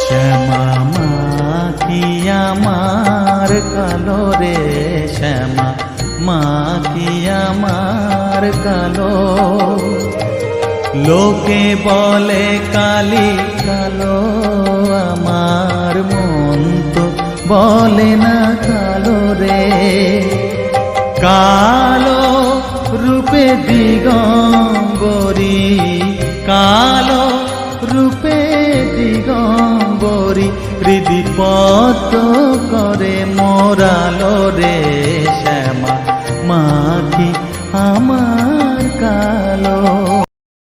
শ্যামা মা কি আমার কালো রে, শ্যামা মা কি আমার কালো। লোকে বলে কালি কালো, আমার মন তো বলে না কালো রে। কালো রূপে দিগম্বরী,